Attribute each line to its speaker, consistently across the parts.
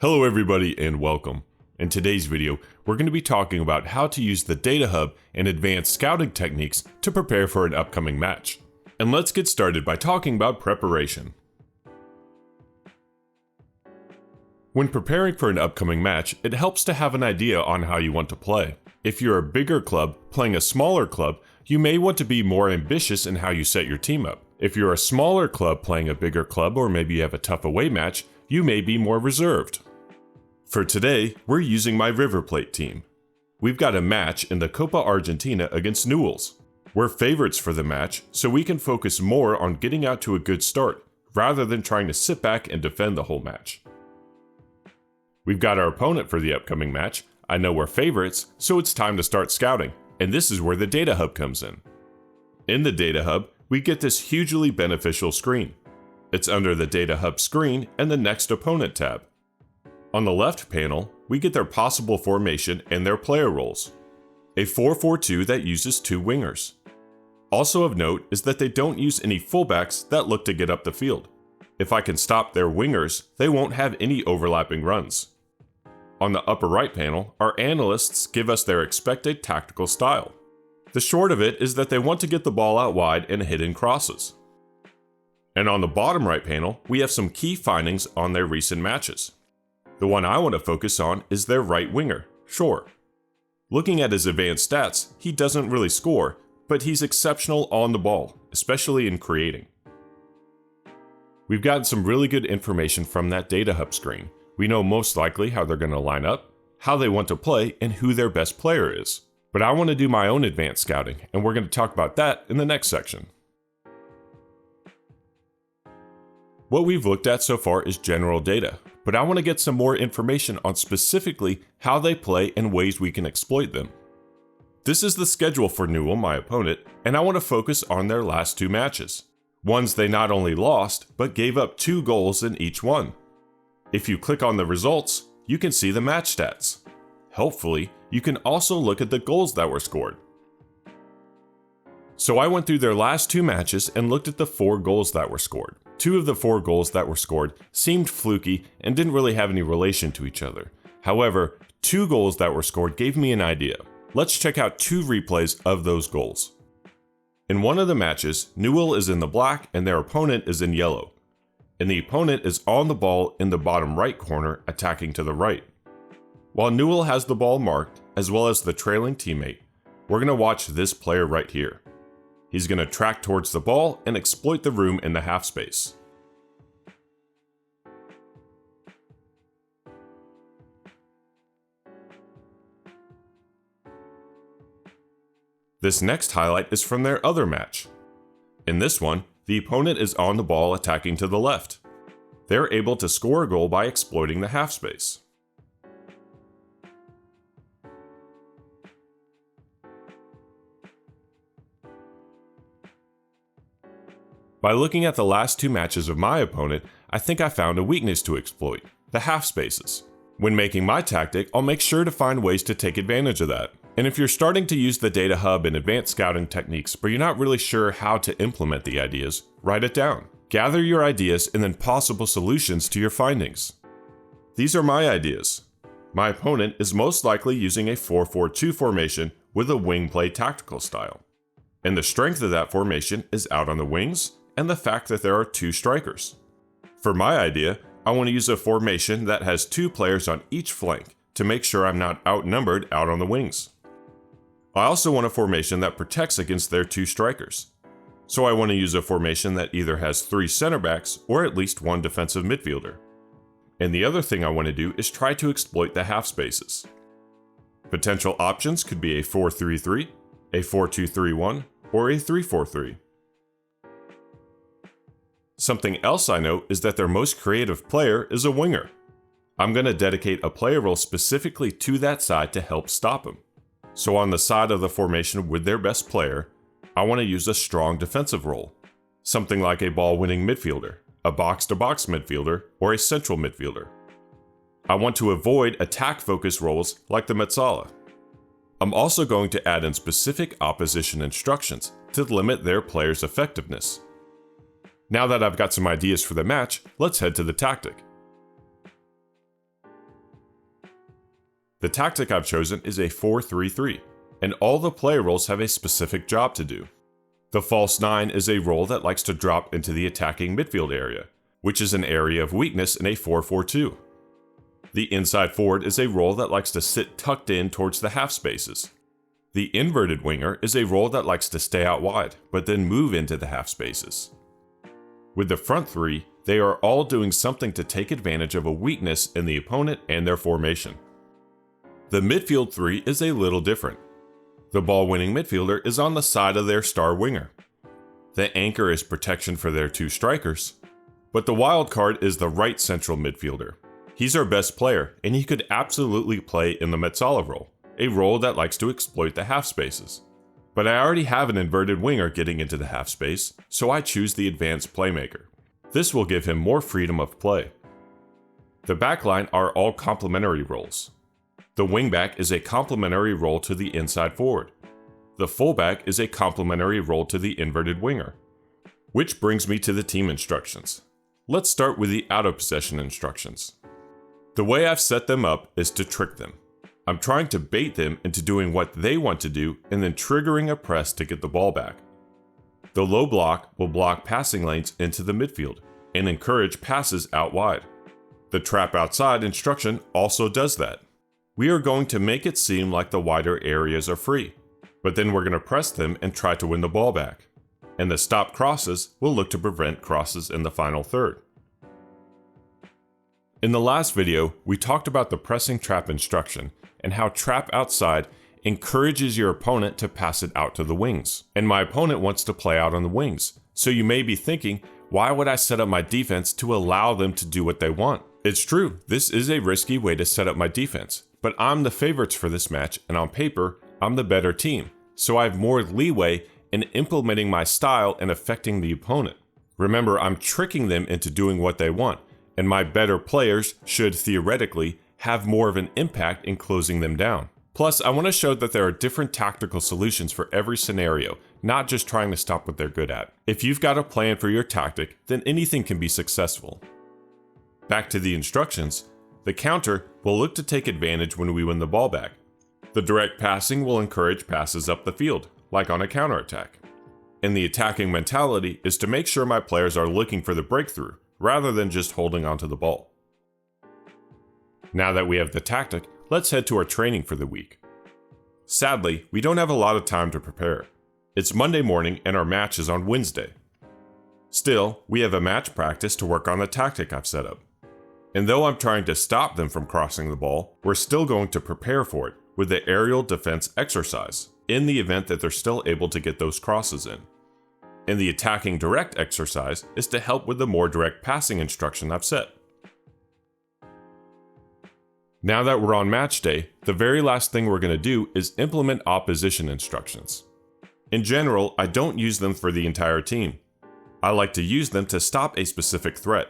Speaker 1: Hello everybody and welcome. In today's video, we're going to be talking about how to use the Data Hub and advanced scouting techniques to prepare for an upcoming match. And let's get started by talking about preparation. When preparing for an upcoming match, it helps to have an idea on how you want to play. If you're a bigger club playing a smaller club, you may want to be more ambitious in how you set your team up. If you're a smaller club playing a bigger club, or maybe you have a tough away match, you may be more reserved. For today, we're using my River Plate team. We've got a match in the Copa Argentina against Newell's. We're favorites for the match, so we can focus more on getting out to a good start, rather than trying to sit back and defend the whole match. We've got our opponent for the upcoming match. I know we're favorites, so it's time to start scouting, and this is where the Data Hub comes in. In the Data Hub, we get this hugely beneficial screen. It's under the Data Hub screen and the Next Opponent tab. On the left panel, we get their possible formation and their player roles. A 4-4-2 that uses 2 wingers. Also of note is that they don't use any fullbacks that look to get up the field. If I can stop their wingers, they won't have any overlapping runs. On the upper right panel, our analysts give us their expected tactical style. The short of it is that they want to get the ball out wide and hit in crosses. And on the bottom right panel, we have some key findings on their recent matches. The one I want to focus on is their right winger, Shore. Looking at his advanced stats, he doesn't really score, but he's exceptional on the ball, especially in creating. We've gotten some really good information from that Data Hub screen. We know most likely how they're going to line up, how they want to play, and who their best player is. But I want to do my own advanced scouting, and we're going to talk about that in the next section. What we've looked at so far is general data, but I want to get some more information on specifically how they play and ways we can exploit them. This is the schedule for Newell, my opponent, and I want to focus on their last 2 matches. Ones they not only lost, but gave up 2 goals in each one. If you click on the results, you can see the match stats. Hopefully, you can also look at the goals that were scored. So I went through their last 2 matches and looked at the 4 goals that were scored. 2 of the 4 goals that were scored seemed fluky and didn't really have any relation to each other. However, 2 goals that were scored gave me an idea. Let's check out 2 replays of those goals. In one of the matches, Newell is in the black and their opponent is in yellow. And the opponent is on the ball in the bottom right corner, attacking to the right. While Newell has the ball marked, as well as the trailing teammate, we're going to watch this player right here. He's going to track towards the ball and exploit the room in the half space. This next highlight is from their other match. In this one, the opponent is on the ball attacking to the left. They're able to score a goal by exploiting the half space. By looking at the last 2 matches of my opponent, I think I found a weakness to exploit: the half spaces. When making my tactic, I'll make sure to find ways to take advantage of that. And if you're starting to use the Data Hub and advanced scouting techniques, but you're not really sure how to implement the ideas, write it down. Gather your ideas and then possible solutions to your findings. These are my ideas. My opponent is most likely using a 4-4-2 formation with a wing play tactical style. And the strength of that formation is out on the wings and the fact that there are 2 strikers. For my idea, I want to use a formation that has 2 players on each flank to make sure I'm not outnumbered out on the wings. I also want a formation that protects against their 2 strikers. So I want to use a formation that either has 3 center backs or at least 1 defensive midfielder. And the other thing I want to do is try to exploit the half spaces. Potential options could be a 4-3-3, a 4-2-3-1, or a 3-4-3. Something else I know is that their most creative player is a winger. I'm going to dedicate a player role specifically to that side to help stop him. So on the side of the formation with their best player, I want to use a strong defensive role. Something like a ball-winning midfielder, a box-to-box midfielder, or a central midfielder. I want to avoid attack-focused roles like the Metzala. I'm also going to add in specific opposition instructions to limit their players' effectiveness. Now that I've got some ideas for the match, let's head to the tactic. The tactic I've chosen is a 4-3-3, and all the player roles have a specific job to do. The false 9 is a role that likes to drop into the attacking midfield area, which is an area of weakness in a 4-4-2. The inside forward is a role that likes to sit tucked in towards the half spaces. The inverted winger is a role that likes to stay out wide, but then move into the half spaces. With the front three, they are all doing something to take advantage of a weakness in the opponent and their formation. The midfield three is a little different. The ball-winning midfielder is on the side of their star winger. The anchor is protection for their two strikers, but the wild card is the right central midfielder. He's our best player, and he could absolutely play in the Metsala role, a role that likes to exploit the half spaces. But I already have an inverted winger getting into the half space, so I choose the advanced playmaker. This will give him more freedom of play. The backline are all complementary roles. The wingback is a complementary role to the inside forward. The fullback is a complementary role to the inverted winger. Which brings me to the team instructions. Let's start with the out of possession instructions. The way I've set them up is to trick them. I'm trying to bait them into doing what they want to do and then triggering a press to get the ball back. The low block will block passing lanes into the midfield and encourage passes out wide. The trap outside instruction also does that. We are going to make it seem like the wider areas are free, but then we're going to press them and try to win the ball back. And the stop crosses will look to prevent crosses in the final third. In the last video, we talked about the pressing trap instruction and how trap outside encourages your opponent to pass it out to the wings. And my opponent wants to play out on the wings. So you may be thinking, why would I set up my defense to allow them to do what they want? It's true, this is a risky way to set up my defense, but I'm the favorites for this match, and on paper, I'm the better team. So I have more leeway in implementing my style and affecting the opponent. Remember, I'm tricking them into doing what they want, and my better players should theoretically have more of an impact in closing them down. Plus, I want to show that there are different tactical solutions for every scenario, not just trying to stop what they're good at. If you've got a plan for your tactic, then anything can be successful. Back to the instructions, the counter will look to take advantage when we win the ball back. The direct passing will encourage passes up the field, like on a counterattack. And the attacking mentality is to make sure my players are looking for the breakthrough, rather than just holding onto the ball. Now that we have the tactic, let's head to our training for the week. Sadly, we don't have a lot of time to prepare. It's Monday morning and our match is on Wednesday. Still, we have a match practice to work on the tactic I've set up. And though I'm trying to stop them from crossing the ball, we're still going to prepare for it with the aerial defense exercise, in the event that they're still able to get those crosses in. And the attacking direct exercise is to help with the more direct passing instruction I've set. Now that we're on match day, the very last thing we're going to do is implement opposition instructions. In general, I don't use them for the entire team. I like to use them to stop a specific threat.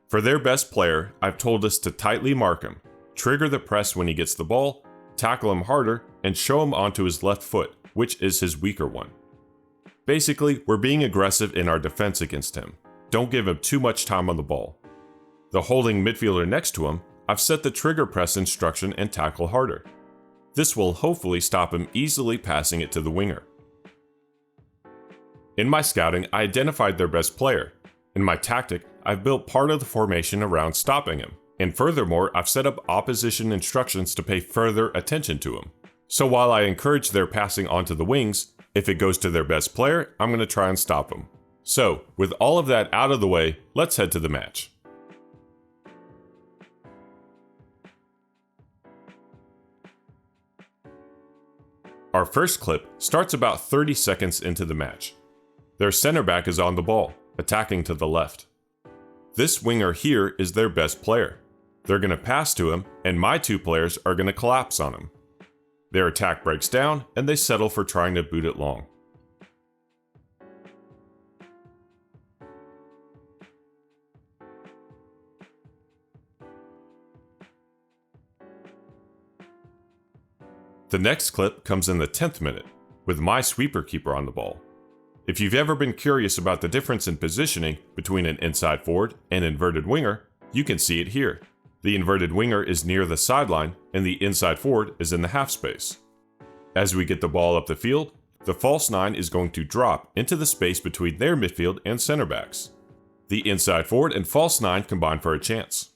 Speaker 1: For their best player, I've told us to tightly mark him, trigger the press when he gets the ball, tackle him harder, and show him onto his left foot, which is his weaker one. Basically, we're being aggressive in our defense against him. Don't give him too much time on the ball. The holding midfielder next to him, I've set the trigger press instruction and tackle harder. This will hopefully stop him easily passing it to the winger. In my scouting, I identified their best player. In my tactic, I've built part of the formation around stopping him. And furthermore, I've set up opposition instructions to pay further attention to him. So while I encourage their passing onto the wings, if it goes to their best player, I'm going to try and stop him. So, with all of that out of the way, let's head to the match. Our first clip starts about 30 seconds into the match. Their center back is on the ball, attacking to the left. This winger here is their best player. They're going to pass to him, and my two players are going to collapse on him. Their attack breaks down, and they settle for trying to boot it long. The next clip comes in the 10th minute, with my sweeper keeper on the ball. If you've ever been curious about the difference in positioning between an inside forward and inverted winger, you can see it here. The inverted winger is near the sideline, and the inside forward is in the half space. As we get the ball up the field, the false 9 is going to drop into the space between their midfield and center backs. The inside forward and false 9 combine for a chance.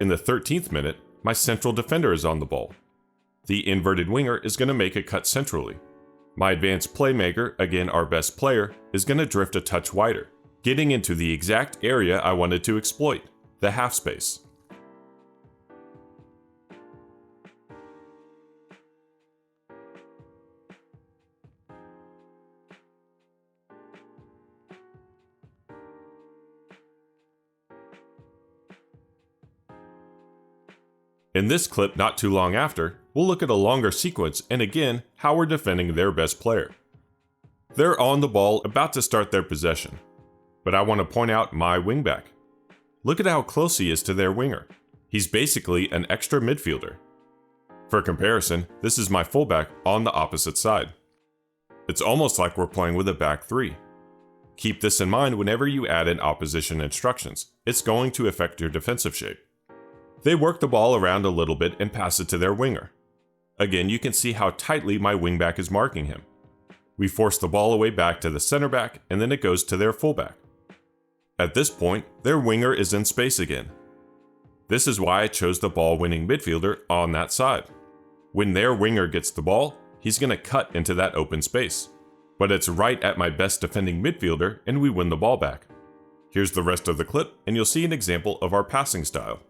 Speaker 1: In the 13th minute, my central defender is on the ball. The inverted winger is going to make a cut centrally. My advanced playmaker, again our best player, is going to drift a touch wider, getting into the exact area I wanted to exploit, the half space. In this clip not too long after, we'll look at a longer sequence and again how we're defending their best player. They're on the ball about to start their possession, but I want to point out my wingback. Look at how close he is to their winger. He's basically an extra midfielder. For comparison, this is my fullback on the opposite side. It's almost like we're playing with a back three. Keep this in mind whenever you add in opposition instructions. It's going to affect your defensive shape. They work the ball around a little bit and pass it to their winger. Again, you can see how tightly my wingback is marking him. We force the ball away back to the center back and then it goes to their fullback. At this point, their winger is in space again. This is why I chose the ball-winning midfielder on that side. When their winger gets the ball, he's going to cut into that open space. But it's right at my best defending midfielder and we win the ball back. Here's the rest of the clip and you'll see an example of our passing style.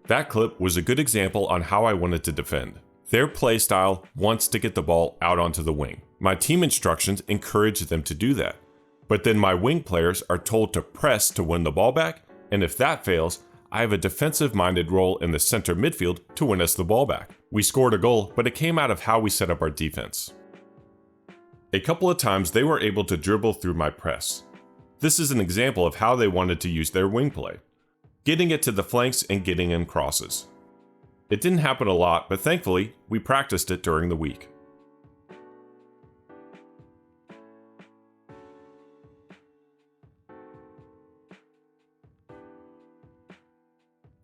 Speaker 1: That clip was a good example on how I wanted to defend. Their play style wants to get the ball out onto the wing. My team instructions encourage them to do that. But then my wing players are told to press to win the ball back, and if that fails, I have a defensive-minded role in the center midfield to win us the ball back. We scored a goal, but it came out of how we set up our defense. A couple of times they were able to dribble through my press. This is an example of how they wanted to use their wing play. Getting it to the flanks and getting in crosses. It didn't happen a lot, but thankfully, we practiced it during the week.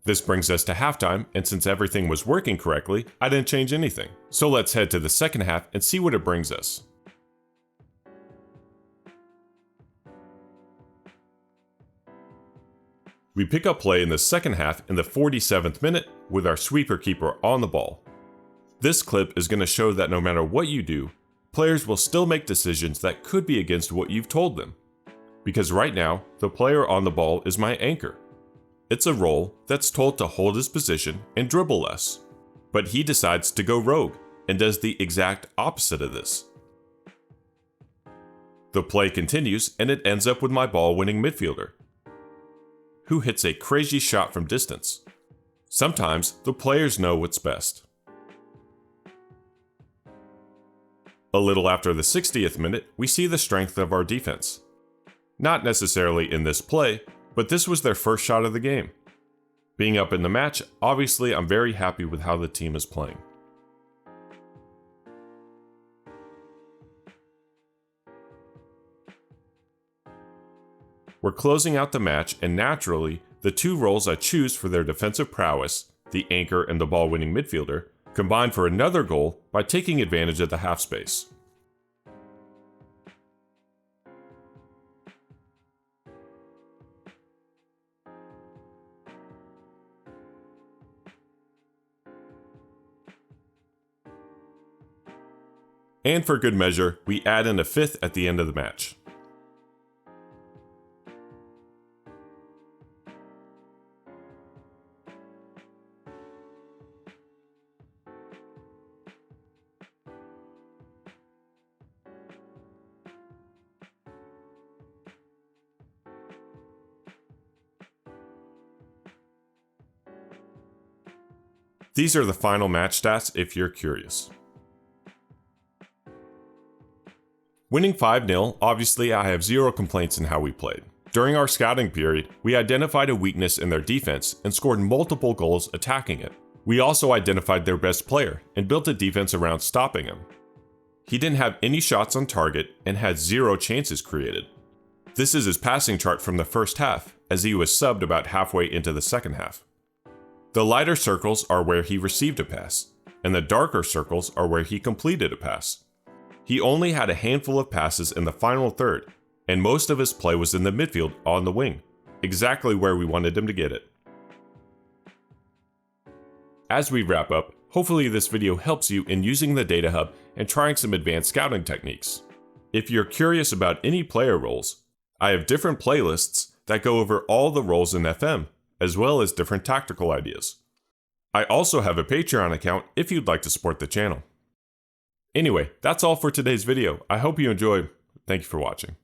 Speaker 1: This brings us to halftime, and since everything was working correctly, I didn't change anything. So let's head to the second half and see what it brings us. We pick up play in the second half in the 47th minute with our sweeper keeper on the ball. This clip is going to show that no matter what you do, players will still make decisions that could be against what you've told them. Because right now, the player on the ball is my anchor. It's a role that's told to hold his position and dribble less. But he decides to go rogue and does the exact opposite of this. The play continues and it ends up with my ball-winning midfielder, who hits a crazy shot from distance. Sometimes the players know what's best. A little after the 60th minute, we see the strength of our defense. Not necessarily in this play, but this was their first shot of the game. Being up in the match, obviously I'm very happy with how the team is playing. We're closing out the match, and naturally, the two roles I choose for their defensive prowess, the anchor and the ball-winning midfielder, combine for another goal by taking advantage of the half space. And for good measure, we add in a fifth at the end of the match. These are the final match stats if you're curious. Winning 5-0, obviously I have zero complaints in how we played. During our scouting period, we identified a weakness in their defense and scored multiple goals attacking it. We also identified their best player and built a defense around stopping him. He didn't have any shots on target and had 0 chances created. This is his passing chart from the first half, as he was subbed about halfway into the second half. The lighter circles are where he received a pass, and the darker circles are where he completed a pass. He only had a handful of passes in the final third, and most of his play was in the midfield on the wing, exactly where we wanted him to get it. As we wrap up, hopefully this video helps you in using the Data Hub and trying some advanced scouting techniques. If you're curious about any player roles, I have different playlists that go over all the roles in FM, as well as different tactical ideas. I also have a Patreon account if you'd like to support the channel. Anyway, that's all for today's video. I hope you enjoyed. Thank you for watching.